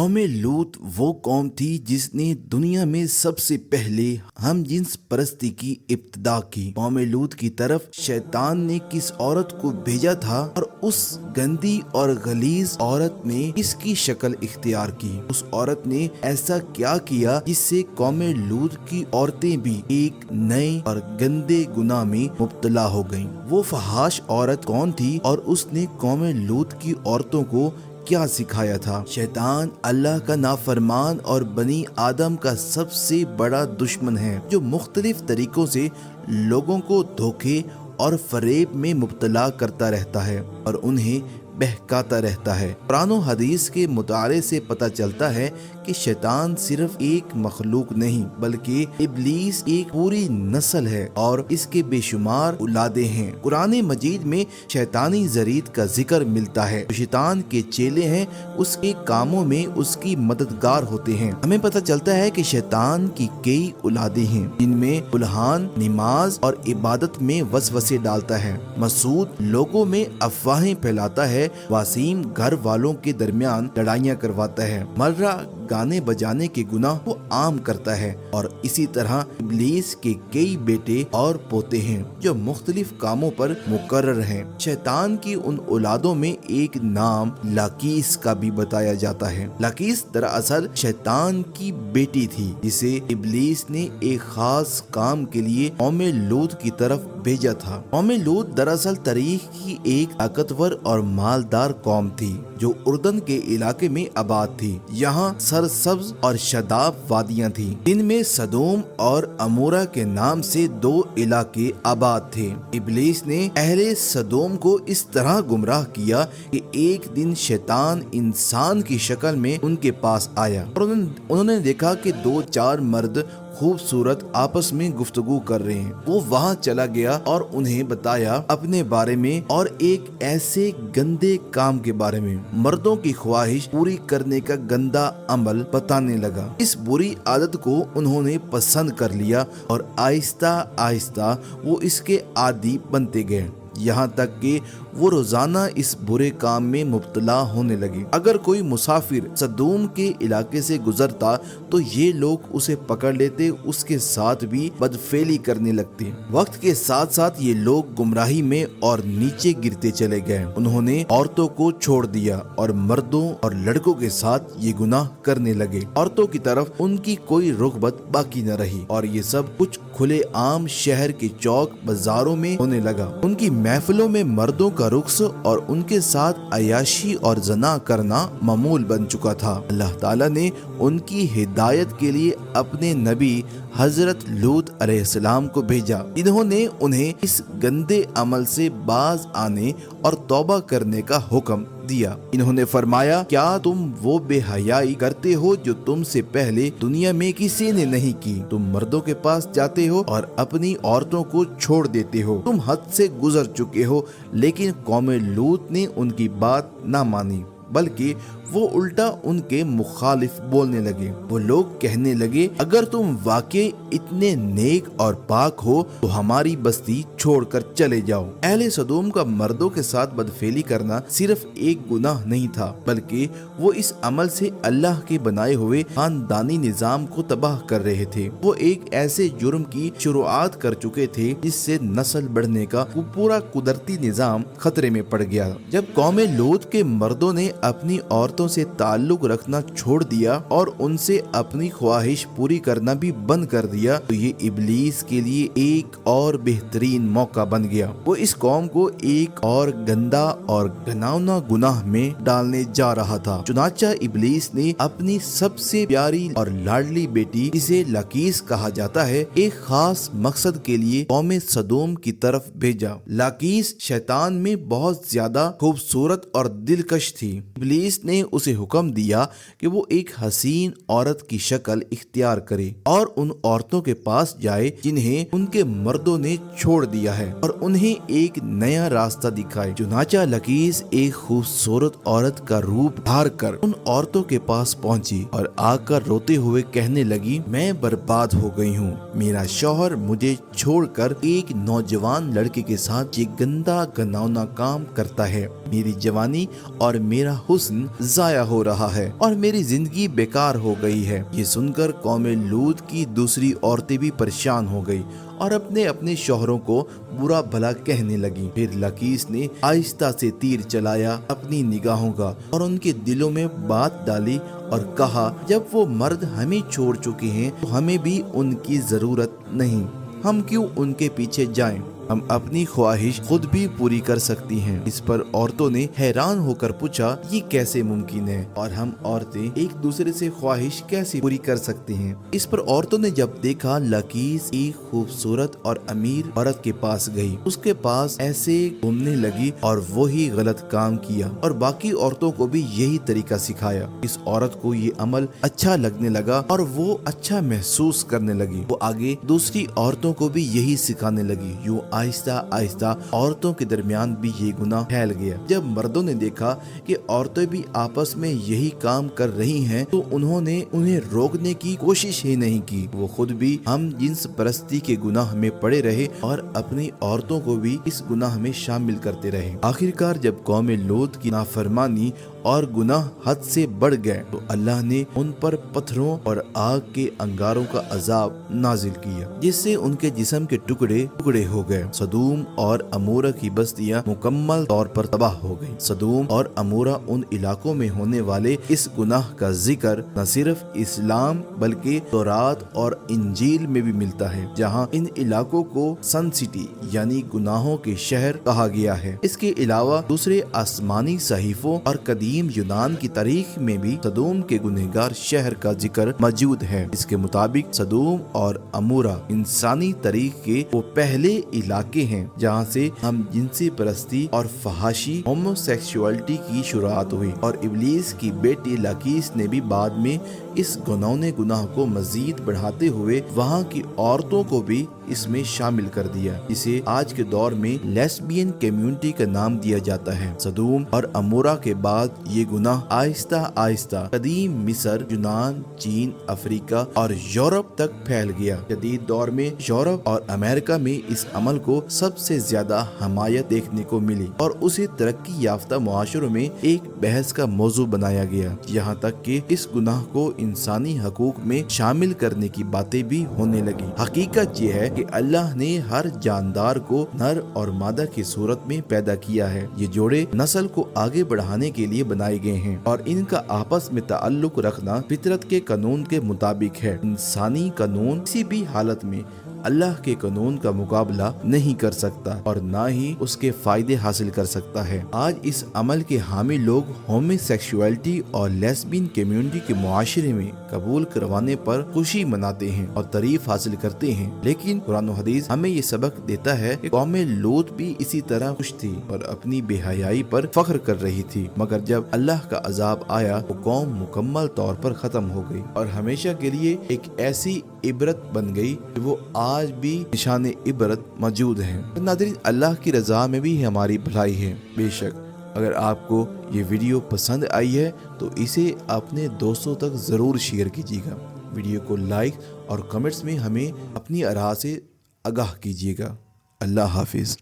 कौम लूत वो कौम थी जिसने दुनिया में सबसे पहले हम जिन्स परस्ती की इब्तिदा की। कौम लूत की तरफ शैतान ने किस औरत को भेजा था और उस गंदी और गलीज औरत ने किसकी शक्ल इख्तियार की। उस औरत ने ऐसा क्या किया जिससे कौम लूत की औरतें भी एक नए और गंदे गुनाह में मुब्तला हो गईं। वो फहाश औरत कौन थी और उसने कौम लूत की औरतों को क्या सिखाया था। शैतान अल्लाह का नाफरमान और बनी आदम का सबसे बड़ा दुश्मन है, जो मुख्तलिफ तरीकों से लोगों को धोखे और फरेब में मुब्तला करता रहता है और उन्हें बहकाता रहता है। कुरान और हदीस के मुताले से पता चलता है कि शैतान सिर्फ एक मखलूक नहीं बल्कि इब्लीस एक पूरी नस्ल है और इसके बेशुमार औलादे हैं। कुरान मजीद में शैतानी जरीद का जिक्र मिलता है। शैतान के चेले हैं, उसके कामों में उसकी मददगार होते हैं। हमें पता चलता है कि शैतान की कई औलादे हैं जिनमें बुल्हान नमाज और इबादत में वसवसे डालता है, मसूद लोगों में अफवाहें फैलाता है, वासीम घर वालों के दरमियान लड़ाइयाँ करवाता है, मर्रा गाने बजाने के गुनाह को आम करता है और इसी तरह इब्लीस के कई बेटे और पोते हैं जो मुख्तलिफ कामों पर मुकर्रर हैं। शैतान की उन औलादों में एक नाम लाकीस का भी बताया जाता है। लाकीस दरअसल शैतान की बेटी थी जिसे इब्लीस ने एक खास काम के लिए कौम लूत की तरफ भेजा था। कौम लूत दरअसल तारीख की एक ताकतवर और मालदार कौम थी जो उर्दन के इलाके में आबाद थी। यहाँ सरसब्ज और शदाब वादियां थी, इनमें सदोम और अमूरा के नाम से दो इलाके आबाद थे। इब्लीस ने अहले सदोम को इस तरह गुमराह किया कि एक दिन शैतान इंसान की शक्ल में उनके पास आया और उन्होंने देखा कि दो चार मर्द खूबसूरत आपस में गुफ्तगू कर रहे हैं। वो वहाँ चला गया और उन्हें बताया अपने बारे में और एक ऐसे गंदे काम के बारे में, मर्दों की ख्वाहिश पूरी करने का गंदा अमल बताने लगा। इस बुरी आदत को उन्होंने पसंद कर लिया और आहिस्ता आहिस्ता वो इसके आदी बनते गए, यहाँ तक कि वो रोजाना इस बुरे काम में मुब्तला होने लगे। अगर कोई मुसाफिर सदूम के इलाके से गुजरता तो ये लोग उसे पकड़ लेते, उसके साथ भी बदफेली करने लगते। वक्त के साथ साथ ये लोग गुमराही में और नीचे गिरते चले गए। उन्होंने औरतों को छोड़ दिया और मर्दों और लड़कों के साथ ये गुनाह करने लगे। औरतों की तरफ उनकी कोई रुग़बत बाकी न रही और ये सब कुछ खुले आम शहर के चौक बाजारों में होने लगा। उनकी महफिलों में मर्दों का रुख्स और उनके साथ अयाशी और जना करना मामूल बन चुका था। अल्लाह ताला ने उनकी हिदायत के लिए अपने नबी हजरत लूत अलैहिस्सलाम को भेजा। इन्होंने उन्हें इस गंदे अमल से बाज आने और तौबा करने का हुक्म दिया। इन्होंने फरमाया, क्या तुम वो बेहयाई करते हो जो तुमसे पहले दुनिया में किसी ने नहीं की? तुम मर्दों के पास जाते हो और अपनी औरतों को छोड़ देते हो। तुम हद से गुजर चुके हो। लेकिन कौम लूत ने उनकी बात ना मानी, बल्कि वो उल्टा उनके मुखालिफ बोलने लगे। वो लोग कहने लगे, अगर तुम वाकई इतने नेक और पाक हो तो हमारी बस्ती छोड़कर चले जाओ। अहले सदूम का मर्दों के साथ बदफेली करना सिर्फ एक गुनाह नहीं था, बल्कि वो इस अमल से अल्लाह के बनाए हुए खानदानी निजाम को तबाह कर रहे थे। वो एक ऐसे जुर्म की शुरुआत कर चुके थे जिससे नस्ल बढ़ने का वो पूरा कुदरती निजाम खतरे में पड़ गया। जब कौम लूत के मर्दों ने अपनी औरतों से ताल्लुक रखना छोड़ दिया और उनसे अपनी ख्वाहिश पूरी करना भी बंद कर दिया तो ये इब्लीस के लिए एक और बेहतरीन मौका बन गया। वो इस कौम को एक और गंदा और घिनौना गुनाह में डालने जा रहा था। चुनाचा इब्लीस ने अपनी सबसे प्यारी और लाडली बेटी, जिसे लाकीस कहा जाता है, एक खास मकसद के लिए कौम सदोम की तरफ भेजा। लाकीस शैतान में बहुत ज्यादा खूबसूरत और दिलकश थी। इब्लीस ने उसे हुक्म दिया कि वो एक हसीन औरत की शक्ल इख्तियार करे और उन औरतों के पास जाए जिन्हें उनके मर्दों ने छोड़ दिया है और उन्हें एक नया रास्ता दिखाए। चुनाचा लकीस एक खूबसूरत औरत का रूप धार कर उन औरतों के पास पहुंची और आकर रोते हुए कहने लगी, मैं बर्बाद हो गई हूँ। मेरा शौहर मुझे छोड़कर एक नौजवान लड़के के साथ ये गंदा घिनौना काम करता है। मेरी जवानी और मेरा हुस्न जाया हो रहा है और मेरी जिंदगी बेकार हो गई है। ये सुनकर कौम लूत की दूसरी औरतें भी परेशान हो गई और अपने अपने शौहरों को बुरा भला कहने लगी। फिर लकीस ने आहिस्ता से तीर चलाया अपनी निगाहों का और उनके दिलों में बात डाली और कहा, जब वो मर्द हमें छोड़ चुके हैं तो हमें भी उनकी जरूरत नहीं, हम क्यों उनके पीछे जाएं? हम अपनी ख्वाहिश खुद भी पूरी कर सकती हैं। इस पर औरतों ने हैरान होकर पूछा, ये कैसे मुमकिन है और हम औरतें एक दूसरे से ख्वाहिश कैसे पूरी कर सकती हैं? इस पर औरतों ने जब देखा लकीस एक खूबसूरत और अमीर औरत के पास गई, उसके पास ऐसे घूमने लगी और वही गलत काम किया और बाकी औरतों को भी यही तरीका सिखाया। इस औरत को ये अमल अच्छा लगने लगा और वो अच्छा महसूस करने लगी। वो आगे दूसरी औरतों को भी यही सिखाने लगी। यूं आहिस्ता आहिस्ता औरतों के दरमियान भी ये गुनाह फैल गया। जब मर्दों ने देखा कि औरतें भी आपस में यही काम कर रही हैं, तो उन्होंने उन्हें रोकने की कोशिश ही नहीं की। वो खुद भी हम जिन्स परस्ती के गुनाह में पड़े रहे और अपनी औरतों को भी इस गुनाह में शामिल करते रहे। आखिरकार जब कौम लूत की नाफरमानी और गुनाह हद से बढ़ गए तो अल्लाह ने उन पर पत्थरों और आग के अंगारों का अजाब नाजिल किया, जिससे उनके जिस्म के टुकड़े टुकड़े हो गए। सदूम और अमूरा की बस्तियां मुकम्मल तौर पर तबाह हो गईं। सदूम और अमूरा उन इलाकों में होने वाले इस गुनाह का जिक्र न सिर्फ इस्लाम बल्कि तौरात और इंजील में भी मिलता है, जहां इन इलाकों को सन सिटी यानी गुनाहों के शहर कहा गया है। इसके अलावा दूसरे आसमानी सहीफों और कदीम यूनान की तारीख में भी सदूम के गुनहगार शहर का जिक्र मौजूद है। इसके मुताबिक सदूम और अमूरा इंसानी तारीख के वो पहले इलाके हैं जहाँ से हम जिनसी परस्ती और फहाशी होमोसेक्सुअलिटी की शुरुआत हुई और इब्लीस की बेटी लकीस ने भी बाद में इस घिनौने गुनाह को मजीद बढ़ाते हुए वहाँ की औरतों को भी इसमें शामिल कर दिया, जिसे आज के दौर में लेस्बियन कम्युनिटी का नाम दिया जाता है। सदूम और अमूरा के बाद ये गुनाह आहिस्ता आहिस्ता कदीम मिस्र, यूनान, चीन, अफ्रीका और यूरोप तक फैल गया। जदीद दौर में यूरोप और अमेरिका में इस अमल को सबसे ज्यादा हमायत देखने को मिली और उसे तरक्की याफ्ता मुआशरों में एक बहस का मौजू बनाया गया। यहाँ तक कि इस गुनाह को इंसानी हकूक में शामिल करने की बातें भी होने लगी। हकीकत ये है कि अल्लाह ने हर जानदार को नर और मादा की सूरत में पैदा किया है। ये जोड़े नस्ल को आगे बढ़ाने के लिए बनाए गए हैं और इनका आपस में ताल्लुक रखना फितरत के कानून के मुताबिक है। इंसानी कानून किसी भी हालत में अल्लाह के कानून का मुकाबला नहीं कर सकता और ना ही उसके फायदे हासिल कर सकता है। आज इस अमल के हामी लोग होमोसेक्सुअलिटी और लेस्बियन कम्युनिटी के मुआशरे में कबूल करवाने पर खुशी मनाते हैं और तारीफ हासिल करते हैं, लेकिन कुरान और हदीस हमें ये सबक देता है कि कौम लूत भी इसी तरह खुश थी और अपनी बेहयाई पर फख्र कर रही थी। मगर जब अल्लाह का अजाब आया तो कौम मुकम्मल तौर पर खत्म हो गई और हमेशा के लिए एक ऐसी इबरत बन गई कि वो आज भी निशान इबरत मौजूद है। नाज़रीन, अल्लाह की रजा में भी हमारी भलाई है। बेशक अगर आपको ये वीडियो पसंद आई है तो इसे अपने दोस्तों तक ज़रूर शेयर कीजिएगा। वीडियो को लाइक और कमेंट्स में हमें अपनी आरा से आगाह कीजिएगा। अल्लाह हाफिज़।